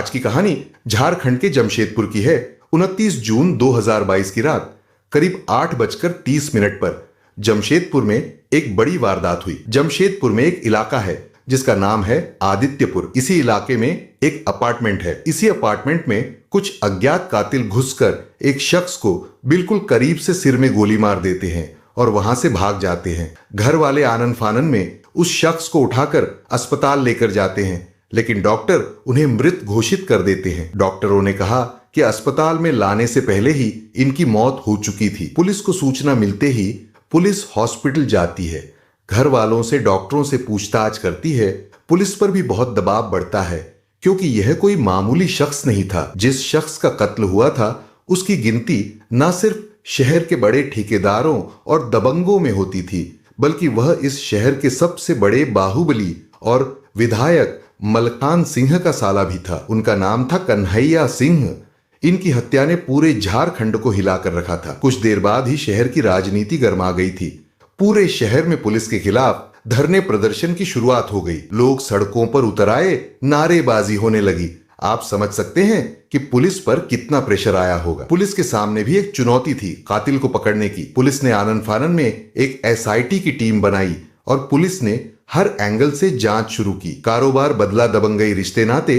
आज की कहानी झारखंड के जमशेदपुर की है। 29 जून 2022 की रात करीब 8:30 पर जमशेदपुर में एक बड़ी वारदात हुई। जमशेदपुर में एक इलाका है जिसका नाम है आदित्यपुर। इसी इलाके में एक अपार्टमेंट है। इसी अपार्टमेंट में कुछ अज्ञात कातिल घुसकर एक शख्स को बिल्कुल करीब से सिर में गोली मार देते हैं और वहां से भाग जाते हैं। घर वाले आनन फानन में उस शख्स को उठाकर अस्पताल लेकर जाते हैं, लेकिन डॉक्टर उन्हें मृत घोषित कर देते हैं। डॉक्टरों ने कहा कि अस्पताल में लाने से पहले ही इनकी मौत हो चुकी थी। पुलिस को सूचना मिलते ही पुलिस हॉस्पिटल जाती है। घर वालों से डॉक्टरों से पूछताछ करती है। पुलिस पर भी बहुत दबाव बढ़ता है क्योंकि यह कोई मामूली शख्स नहीं था। जिस शख्स का कत्ल हुआ था उसकी गिनती न सिर्फ शहर के बड़े ठेकेदारों और दबंगों में होती थी, बल्कि वह इस शहर के सबसे बड़े बाहुबली और विधायक मलखान सिंह का साला भी था। उनका नाम था कन्हैया सिंह। इनकी हत्या ने पूरे झारखंड को हिलाकर रखा था। कुछ देर बाद ही शहर की राजनीति गर्मा गई थी। पूरे शहर में पुलिस के खिलाफ धरने प्रदर्शन की शुरुआत हो गई। लोग सड़कों पर उतर आए, नारेबाजी होने लगी। आप समझ सकते हैं कि पुलिस पर कितना प्रेशर आया होगा। पुलिस के सामने भी एक चुनौती थी कातिल को पकड़ने की। पुलिस ने आनन फानन में एक एसआईटी की टीम बनाई और पुलिस ने हर एंगल से जांच शुरू की। कारोबार बदला, दबंगई, रिश्ते नाते,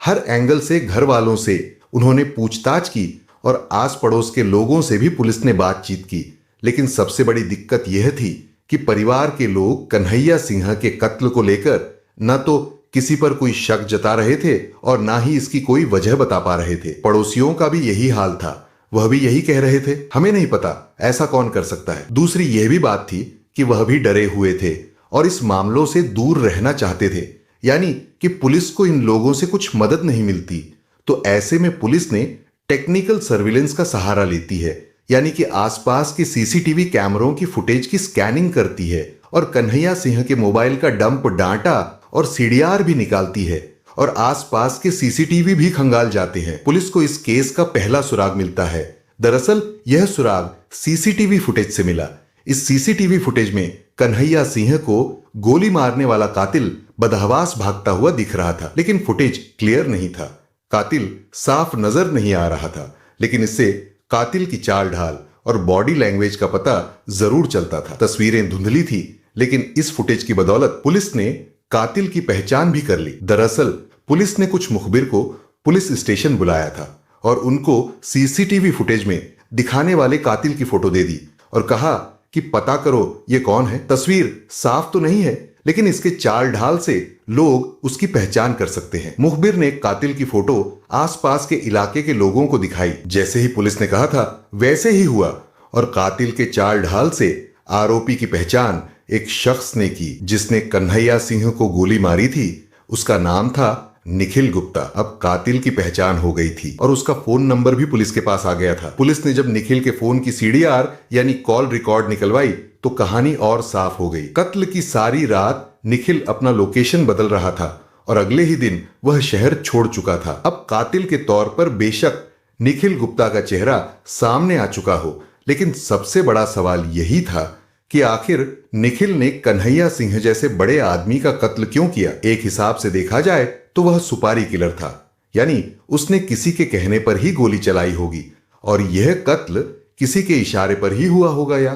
हर एंगल से घर वालों से उन्होंने पूछताछ की और आस पड़ोस के लोगों से भी पुलिस ने बातचीत की। लेकिन सबसे बड़ी दिक्कत यह थी कि परिवार के लोग कन्हैया सिंह के कत्ल को लेकर न तो किसी पर कोई शक जता रहे थे और ना ही इसकी कोई वजह बता पा रहे थे। पड़ोसियों का भी यही हाल था। वह भी यही कह रहे थे, हमें नहीं पता, ऐसा कौन कर सकता है। दूसरी यह भी बात थी कि वह भी डरे हुए थे और इस मामलों से दूर रहना चाहते थे, यानी कि पुलिस को इन लोगों से कुछ मदद नहीं मिलती। तो ऐसे में पुलिस ने टेक्निकल सर्विलेंस का सहारा लेती है, यानी कि आसपास के सीसीटीवी कैमरों की फुटेज की स्कैनिंग करती है और कन्हैया सिंह के मोबाइल का डंप, डाटा और सीडीआर भी निकालती है और आसपास के सीसीटीवी भी खंगाल जाते हैं। पुलिस को इस केस का पहला सुराग मिलता है। दरअसल यह सुराग सीसीटीवी फुटेज से मिला। इस सीसीटीवी फुटेज में कन्हैया सिंह को गोली मारने वाला कातिल बदहवास भागता हुआ दिख रहा था, लेकिन फुटेज क्लियर नहीं था। कातिल साफ नजर नहीं आ रहा था, लेकिन इससे कातिल की चाल ढाल और बॉडी लैंग्वेज का पता जरूर चलता था। तस्वीरें धुंधली थी, लेकिन इस फुटेज की बदौलत पुलिस ने कातिल की पहचान भी कर ली। दरअसल पुलिस ने कुछ मुखबिर को पुलिस स्टेशन बुलाया था और उनको सीसीटीवी फुटेज में दिखाने वाले कातिल की फोटो दे दी और कहा कि पता करो ये कौन है। तस्वीर साफ तो नहीं है, लेकिन इसके चाल ढाल से लोग उसकी पहचान कर सकते हैं। मुखबिर ने कातिल की फोटो आसपास के इलाके के लोगों को दिखाई। जैसे ही पुलिस ने कहा था वैसे ही हुआ और कातिल के चाल ढाल से आरोपी की पहचान एक शख्स ने की जिसने कन्हैया सिंह को गोली मारी थी। उसका नाम था निखिल गुप्ता। अब कातिल की पहचान हो गई थी और उसका फोन नंबर भी पुलिस के पास आ गया था। पुलिस ने जब निखिल के फोन की सीडीआर यानी कॉल रिकॉर्ड निकलवाई तो कहानी और साफ हो गई। कत्ल की सारी रात निखिल अपना लोकेशन बदल रहा था और अगले ही दिन वह शहर छोड़ चुका था। अब कातिल के तौर पर बेशक निखिल गुप्ता का चेहरा सामने आ चुका हो, लेकिन सबसे बड़ा सवाल यही था कि आखिर निखिल ने कन्हैया सिंह जैसे बड़े आदमी का कत्ल क्यों किया। एक हिसाब से देखा जाए तो वह सुपारी किलर था, यानी उसने किसी के कहने पर ही गोली चलाई होगी और यह कत्ल किसी के इशारे पर ही हुआ होगा, या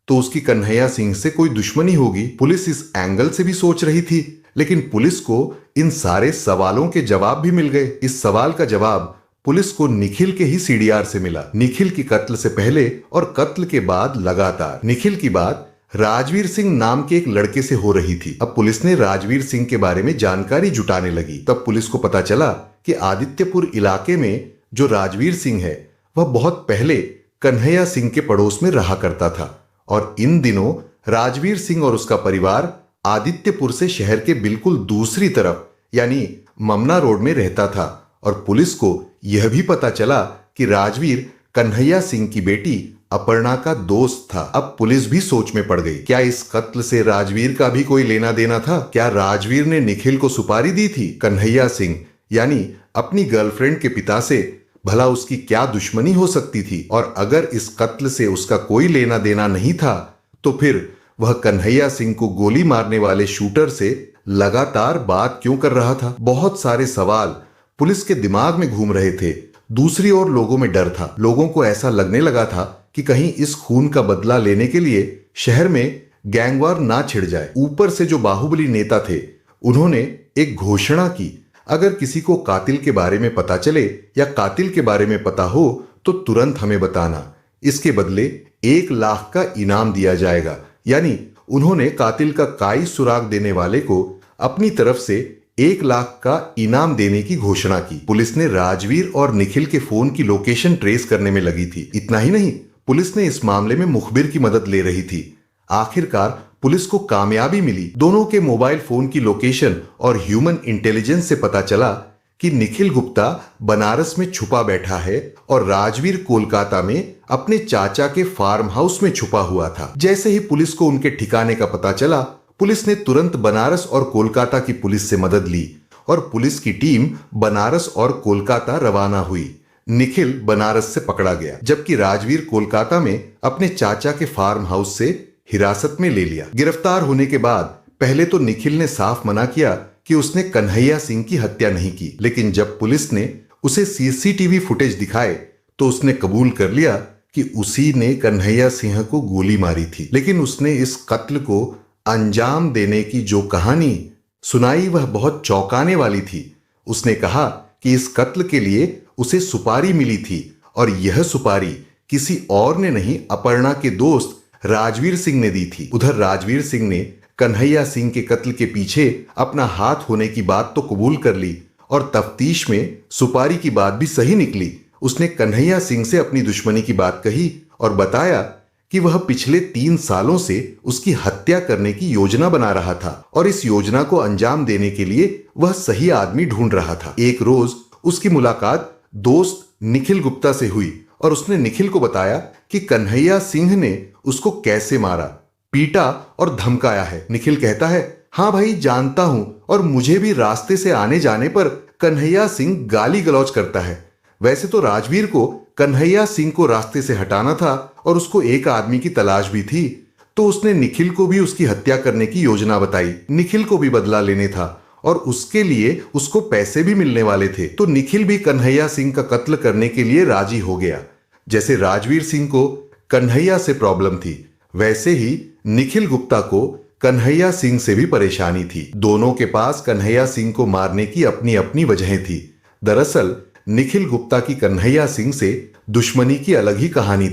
तो उसकी कन्हैया सिंह से कोई दुश्मनी होगी। पुलिस इस एंगल से भी सोच रही थी, लेकिन पुलिस को इन सारे सवालों के जवाब भी मिल गए। इस सवाल का जवाब पुलिस को निखिल के ही सीडीआर से मिला। निखिल की कत्ल से पहले और कत्ल के बाद लगातार निखिल की बात राजवीर सिंह नाम के एक लड़के से हो रही थी। अब पुलिस ने राजवीर सिंह के बारे में जानकारी जुटाने लगी। तब पुलिस को पता चला कि आदित्यपुर इलाके में जो राजवीर सिंह है वह बहुत पहले कन्हैया सिंह के पड़ोस में रहा करता था और इन दिनों राजवीर सिंह और उसका परिवार आदित्यपुर से शहर के बिल्कुल दूसरी तरफ यानी ममना रोड में रहता था। और पुलिस को यह भी पता चला कि राजवीर कन्हैया सिंह की बेटी अपर्णा का दोस्त था। अब पुलिस भी सोच में पड़ गई, क्या इस कत्ल से राजवीर का भी कोई लेना देना था? क्या राजवीर ने निखिल को सुपारी दी थी? कन्हैया सिंह यानी अपनी गर्लफ्रेंड के पिता से भला उसकी क्या दुश्मनी हो सकती थी? और अगर इस कत्ल से उसका कोई लेना देना नहीं था तो फिर वह कन्हैया सिंह को गोली मारने वाले शूटर से लगातार बात क्यों कर रहा था? बहुत सारे सवाल पुलिस के दिमाग में घूम रहे थे। दूसरी ओर लोगों में डर था। लोगों को ऐसा लगने लगा था कि कहीं इस खून का बदला लेने के लिए शहर में गैंगवार ना छिड़ जाए। ऊपर से जो बाहुबली नेता थे, उन्होंने एक घोषणा की, अगर किसी को कातिल के बारे में पता चले या कातिल के बारे में पता हो तो तुरंत हमें बताना, इसके बदले 1 लाख का इनाम दिया जाएगा। यानी उन्होंने कातिल का काई सुराग देने वाले को अपनी तरफ से 1 लाख का इनाम देने की घोषणा की। पुलिस ने राजवीर और निखिल के फोन की लोकेशन ट्रेस करने में लगी थी। इतना ही नहीं, पुलिस ने इस मामले में मुखबिर की मदद ले रही थी। आखिरकार पुलिस को कामयाबी मिली। दोनों के मोबाइल फोन की लोकेशन और ह्यूमन इंटेलिजेंस से पता चला कि निखिल गुप्ता बनारस में छुपा बैठा है और राजवीर कोलकाता में अपने चाचा के फार्म हाउस में छुपा हुआ था। जैसे ही पुलिस को उनके ठिकाने का पता चला, पुलिस ने तुरंत बनारस और कोलकाता की पुलिस से मदद ली और पुलिस की टीम बनारस और कोलकाता रवाना हुई। निखिल बनारस से पकड़ा गया, जबकि राजवीर कोलकाता में अपने चाचा के फार्म हाउस से हिरासत में ले लिया। गिरफ्तार होने के बाद पहले तो निखिल ने साफ मना किया कि उसने कन्हैया सिंह की हत्या नहीं की, लेकिन जब पुलिस ने उसे सीसीटीवी फुटेज दिखाए तो उसने कबूल कर लिया कि उसी ने कन्हैया सिंह को गोली मारी थी। लेकिन उसने इस कत्ल को अंजाम देने की जो कहानी सुनाई वह बहुत चौंकाने वाली थी। उसने कहा कि इस कत्ल के लिए उसे सुपारी मिली थी और यह सुपारी किसी और ने नहीं, अपर्णा के दोस्त राजवीर सिंह ने दी थी। उधर राजवीर सिंह ने कन्हैया सिंह के कत्ल के पीछे अपना हाथ होने की बात तो कबूल कर ली और तफ्तीश में सुपारी की बात भी सही निकली। उसने कन्हैया सिंह से अपनी दुश्मनी की बात कही और बताया कि वह पिछले 3 सालों से उसकी हत्या करने की योजना बना रहा था और इस योजना को अंजाम देने के लिए वह सही आदमी ढूंढ रहा था। एक रोज उसकी मुलाकात दोस्त निखिल गुप्ता से हुई और उसने निखिल को बताया कि कन्हैया सिंह ने उसको कैसे मारा, पीटा और धमकाया है। निखिल कहता है, हाँ भाई जानता हूं, और मुझे भी रास्ते से आने जाने पर कन्हैया सिंह गाली गलौज करता है। वैसे तो राजवीर को कन्हैया सिंह को रास्ते से हटाना था और उसको एक आदमी की तलाश भी थी, तो उसने निखिल को भी उसकी हत्या करने की योजना बताई। निखिल को भी बदला लेने था और उसके लिए उसको पैसे भी मिलने वाले थे, तो निखिल भी कन्हैया सिंह का कत्ल करने के लिए राजी हो गया। जैसे राजवीर सिंह को कन्हैया से प्रॉब्लम थी, वैसे ही निखिल गुप्ता को कन्हैया सिंह से भी परेशानी थी। दोनों के पास कन्हैया सिंह को मारने की अपनी अपनी वजहें थी। दरअसल निखिल गुप्ता की कन्हैया सिंह से दुश्मनी की अलग ही कहानी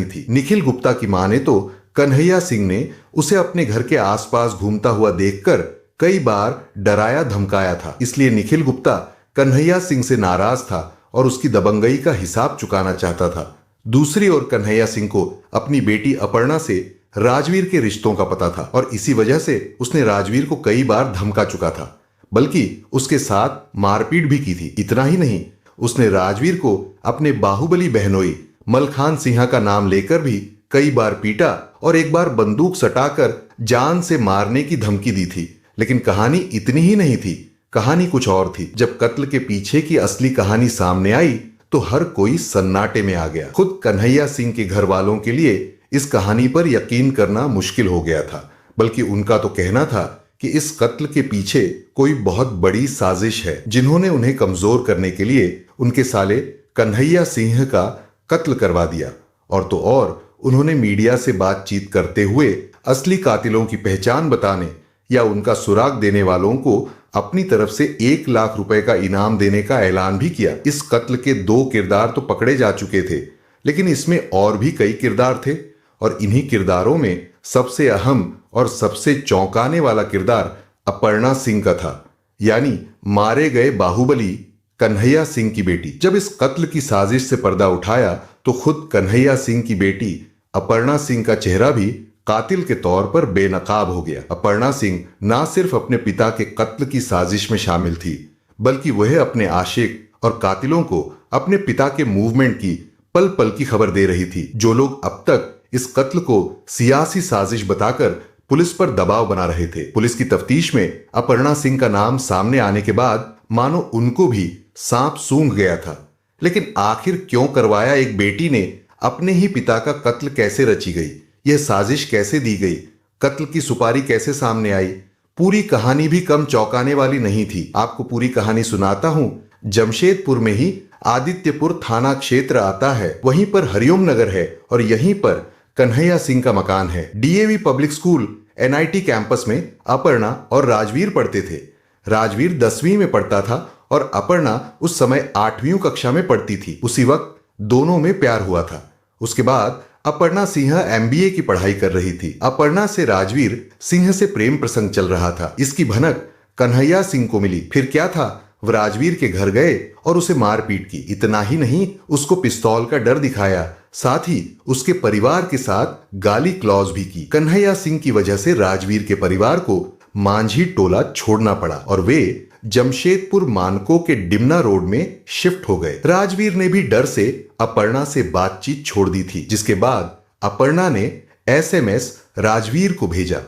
थी। निखिल गुप्ता की माने तो कन्हैया सिंह ने उसे अपने घर के आसपास घूमता हुआ देखकर कई बार डराया धमकाया था, इसलिए निखिल गुप्ता कन्हैया सिंह से नाराज था और उसकी दबंगई का हिसाब चुकाना चाहता था। दूसरी ओर कन्हैया सिंह को अपनी बेटी अपर्णा से राजवीर के रिश्तों का पता था और इसी वजह से उसने राजवीर को कई बार धमका चुका था, बल्कि उसके साथ मारपीट भी की थी। इतना ही नहीं, उसने राजवीर को अपने बाहुबली बहनोई मलखान सिंह का नाम लेकर भी कई बार पीटा और एक बार बंदूक सटाकर जान से मारने की धमकी दी थी। लेकिन कहानी इतनी ही नहीं थी, कहानी कुछ और थी। जब कत्ल के पीछे की असली कहानी सामने आई तो हर कोई सन्नाटे में आ गया। खुद कन्हैया सिंह के घर वालों के लिए इस कहानी पर यकीन करना मुश्किल हो गया था, बल्कि उनका तो कहना था कि इस कत्ल के पीछे कोई बहुत बड़ी साजिश है, जिन्होंने उन्हें कमजोर करने के लिए उनके साले कन्हैया सिंह का कत्ल करवा दिया। और तो और उन्होंने मीडिया से बातचीत करते हुए असली कातिलों की पहचान बताने या उनका सुराग देने वालों को अपनी तरफ से 1 लाख रुपए का इनाम देने का ऐलान भी किया। इस कत्ल के 2 किरदार तो पकड़े जा चुके थे, लेकिन इसमें और भी कई किरदार थे और इन्हीं किरदारों में सबसे अहम और सबसे चौंकाने वाला किरदार अपर्णा सिंह का था, यानी मारे गए बाहुबली कन्हैया सिंह की बेटी। जब इस कत्ल की साजिश से पर्दा उठाया तो खुद कन्हैया सिंह की बेटी अपर्णा सिंह का चेहरा भी कातिल के तौर पर बेनकाब हो गया। अपर्णा सिंह ना सिर्फ अपने पिता के कत्ल की साजिश में शामिल थी, बल्कि वह अपने आशिक और कातिलों को अपने पिता के मूवमेंट की पल पल की खबर दे रही थी। जो लोग अब तक इस कत्ल को सियासी साजिश बताकर पुलिस पर दबाव बना रहे थे, पुलिस की तफ्तीश में अपर्णा सिंह का नाम सामने आने के बाद मानो उनको भी सांप सूंघ गया था। लेकिन आखिर क्यों करवाया? एक बेटी ने अपने ही पिता का कत्ल कैसे रची गई? यह साजिश कैसे दी गई? कत्ल की सुपारी कैसे सामने आई? पूरी कहानी भी कम चौंकाने वाली नहीं थी। आपको पूरी कहानी सुनाता हूं। जमशेदपुर में ही आदित्यपुर थाना क्षेत्र आता है, वहीं पर हरिओम नगर है और यहीं पर कन्हैया सिंह का मकान है। DAV public school NIT campus में अपर्णा और राजवीर पढ़ते थे। राजवीर 10वीं में पढ़ता था और अपर्णा उस समय 8वीं कक्षा में पढ़ती थी। उसी वक्त दोनों में प्यार हुआ था। उसके बाद अपर्णा सिंह एमबीए की पढ़ाई कर रही थी। अपर्णा से राजवीर सिंह से प्रेम प्रसंग चल रहा था। इसकी भनक कन्हैया सिंह को मिली। फिर क्या था, वो राजवीर के घर गए और उसे मारपीट की। इतना ही नहीं, उसको पिस्तौल का डर दिखाया, साथ ही उसके परिवार के साथ गाली क्लॉज भी की। कन्हैया सिंह की वजह से राजवीर के परिवार को मांझी टोला छोड़ना पड़ा और वे जमशेदपुर मानको के डिमना रोड में शिफ्ट हो गए। राजवीर ने भी डर से अपर्णा से बातचीत छोड़ दी थी, जिसके बाद अपर्णा ने एसएमएस राजवीर को भेजा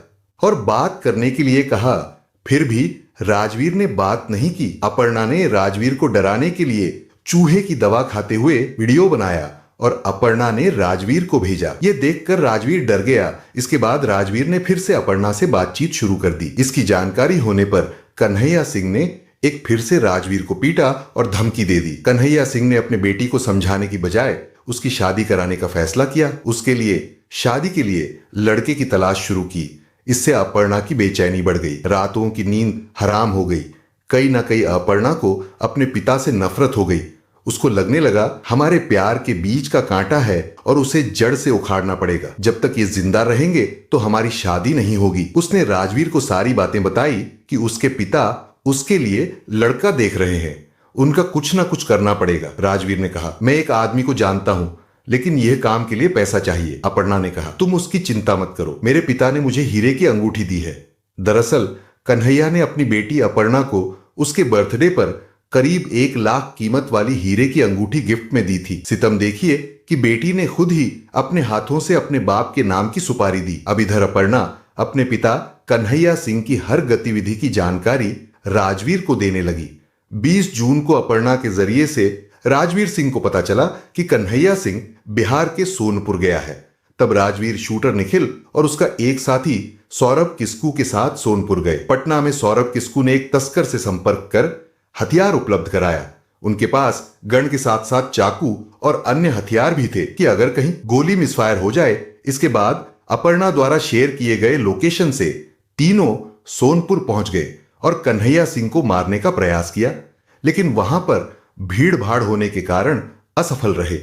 और बात करने के लिए कहा। फिर भी राजवीर ने बात नहीं की। अपर्णा ने राजवीर को डराने के लिए चूहे की दवा खाते हुए वीडियो बनाया और अपर्णा ने राजवीर को भेजा। ये देखकर राजवीर डर गया। इसके बाद राजवीर ने फिर से अपर्णा से बातचीत शुरू कर दी। इसकी जानकारी होने पर कन्हैया सिंह ने एक फिर से राजवीर को पीटा और धमकी दे दी। कन्हैया सिंह ने अपने बेटी को समझाने की बजाय उसकी शादी कराने का फैसला किया। उसके लिए शादी के लिए लड़के की तलाश शुरू की। इससे अपर्णा की बेचैनी बढ़ गई, रातों की नींद हराम हो गई। कहीं ना कहीं अपर्णा को अपने पिता से नफरत हो गई। उसको लगने लगा हमारे प्यार के बीच का कांटा है और उसे जड़ से उखाड़ना पड़ेगा। जब तक ये जिंदा रहेंगे तो हमारी शादी नहीं होगी। उसने राजवीर को सारी बातें बताई कि उसके पिता उसके लिए लड़का देख रहे हैं, उनका कुछ ना कुछ करना पड़ेगा। राजवीर ने कहा, मैं एक आदमी को जानता हूं, लेकिन यह काम के लिए पैसा चाहिए। अपर्णा ने कहा, तुम उसकी चिंता मत करो, मेरे पिता ने मुझे हीरे की अंगूठी दी है। दरअसल कन्हैया ने अपनी बेटी अपर्णा को उसके बर्थडे पर करीब 1 लाख कीमत वाली हीरे की अंगूठी गिफ्ट में दी थी। सितम देखिए कि बेटी ने खुद ही अपने हाथों से अपने बाप के नाम की सुपारी दी। अब इधर अपर्णा अपने पिता कन्हैया सिंह की हर गतिविधि की जानकारी राजवीर को देने लगी। 20 जून को अपर्णा के जरिए से राजवीर सिंह को पता चला कि कन्हैया सिंह बिहार के सोनपुर गया है। तब राजवीर शूटर निखिल और उसका एक साथी सौरभ किस्कू के साथ सोनपुर गए। पटना में सौरभ किस्कू ने एक तस्कर से संपर्क कर हथियार उपलब्ध कराया। उनके पास गन के साथ साथ चाकू और अन्य हथियार भी थे कि अगर कहीं गोली मिसफायर हो जाए। इसके बाद अपर्णा द्वारा शेयर किए गए लोकेशन से तीनों सोनपुर पहुंच गए और कन्हैया सिंह को मारने का प्रयास किया, लेकिन वहां पर भीड़ भाड़ होने के कारण असफल रहे।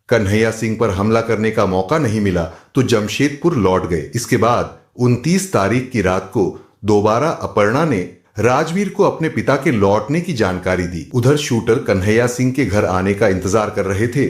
कन्हैया सिंह पर हमला करने का मौका नहीं मिला तो जमशेदपुर लौट गए। इसके बाद 29 तारीख की रात को दोबारा अपर्णा ने राजवीर को अपने पिता के लौटने की जानकारी दी। उधर शूटर कन्हैया सिंह के घर आने का इंतजार कर रहे थे।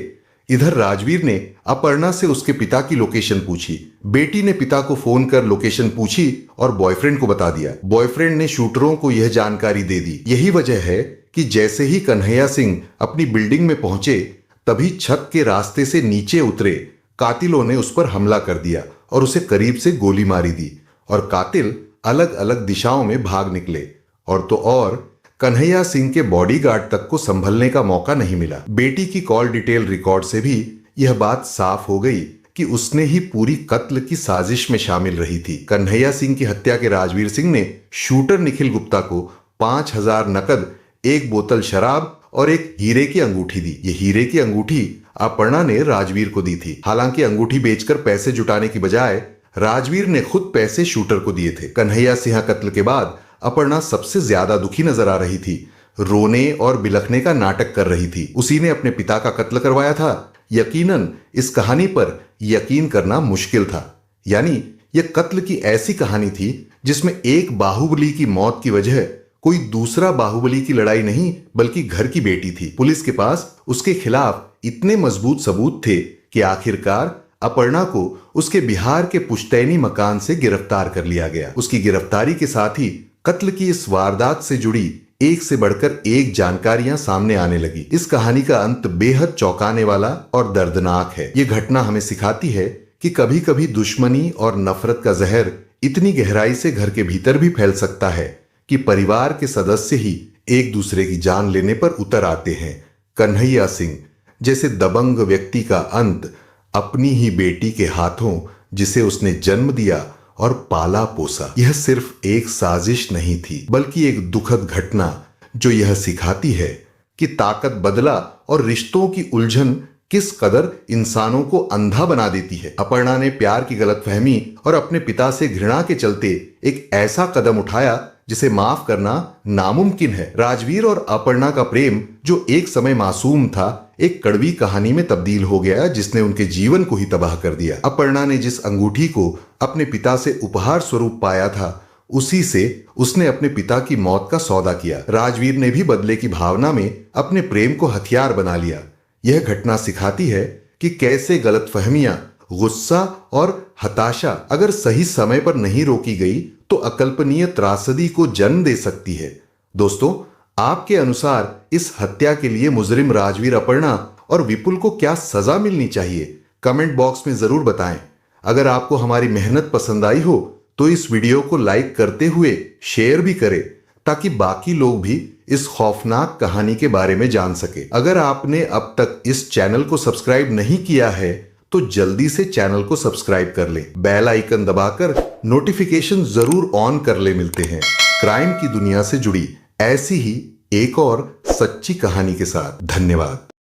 इधर राजवीर ने अपर्णा से उसके पिता की लोकेशन पूछी। बेटी ने पिता को फोन कर लोकेशन पूछी और बॉयफ्रेंड को बता दिया। बॉयफ्रेंड ने शूटरों को यह जानकारी दे दी। यही वजह है कि जैसे ही कन्हैया सिंह अपनी बिल्डिंग में पहुंचे, तभी छत के रास्ते से नीचे उतरे कातिलों ने उस पर हमला कर दिया और उसे करीब से गोली मारी दी और कातिल अलग अलग दिशाओं में भाग निकले। और तो और कन्हैया सिंह के बॉडीगार्ड तक को संभलने का मौका नहीं मिला। बेटी की कॉल डिटेल रिकॉर्ड से भी यह बात साफ हो गई कि उसने ही पूरी कत्ल की साजिश में शामिल रही थी। कन्हैया सिंह की हत्या के राजवीर सिंह ने शूटर निखिल गुप्ता को 5,000 नकद, 1 बोतल शराब और एक हीरे की अंगूठी दी। ये हीरे की अंगूठी अपर्णा ने राजवीर को दी थी। हालांकि अंगूठी बेचकर पैसे जुटाने की बजाय राजवीर ने खुद पैसे शूटर को दिए थे। कन्हैया सिंह कत्ल के बाद अपर्णा सबसे ज्यादा दुखी नजर आ रही थी। रोने और बिलखने का नाटक कर रही थी। उसी ने अपने पिता का कत्ल करवाया था। यकीनन इस कहानी पर यकीन करना मुश्किल था। यानी यह कत्ल की ऐसी कहानी थी जिसमें एक बाहुबली की मौत की वजह कोई दूसरा बाहुबली की लड़ाई नहीं बल्कि घर की बेटी थी। पुलिस के पास उसके खिलाफ इतने मजबूत सबूत थे कि आखिरकार अपर्णा को उसके बिहार के पुश्तैनी मकान से गिरफ्तार कर लिया गया। उसकी गिरफ्तारी के साथ ही कत्ल की इस वारदात से जुड़ी एक से बढ़कर एक जानकारियां सामने आने लगी। इस कहानी का अंत बेहद चौंकाने वाला और दर्दनाक है। ये घटना हमें सिखाती है कि कभी कभी दुश्मनी और नफरत का जहर इतनी गहराई से घर के भीतर भी फैल सकता है कि परिवार के सदस्य ही एक दूसरे की जान लेने पर उतर आते हैं। कन्हैया सिंह जैसे दबंग व्यक्ति का अंत अपनी ही बेटी के हाथों, जिसे उसने जन्म दिया और पाला पोसा। यह सिर्फ एक साजिश नहीं थी, बल्कि एक दुखद घटना जो यह सिखाती है कि ताकत, बदला और रिश्तों की उलझन किस कदर इंसानों को अंधा बना देती है। अपर्णा ने प्यार की गलतफहमी और अपने पिता से घृणा के चलते एक ऐसा कदम उठाया जिसे माफ करना नामुमकिन है। राजवीर और अपर्णा का प्रेम, जो एक समय मासूम था, एक कड़वी कहानी में तब्दील हो गया जिसने उनके जीवन को ही तबाह कर दिया। अपर्णा ने जिस अंगूठी को अपने पिता से उपहार स्वरूप पाया था, उसी से उसने अपने पिता की मौत का सौदा किया। राजवीर ने भी बदले की भावना में अपने प्रेम को हथियार बना लिया। यह घटना सिखाती है कि कैसे गलतफहमियां, गुस्सा और हताशा अगर सही समय पर नहीं रोकी गई तो अकल्पनीय त्रासदी को जन्म दे सकती है। दोस्तों, आपके अनुसार इस हत्या के लिए मुजरिम राजवीर, अपर्णा और विपुल को क्या सजा मिलनी चाहिए? कमेंट बॉक्स में जरूर बताएं। अगर आपको हमारी मेहनत पसंद आई हो तो इस वीडियो को लाइक करते हुए शेयर भी करें, ताकि बाकी लोग भी इस खौफनाक कहानी के बारे में जान सके। अगर आपने अब तक इस चैनल को सब्सक्राइब नहीं किया है तो जल्दी से चैनल को सब्सक्राइब कर लें। बेल आइकन दबाकर नोटिफिकेशन जरूर ऑन कर ले। मिलते हैं क्राइम की दुनिया से जुड़ी ऐसी ही एक और सच्ची कहानी के साथ। धन्यवाद।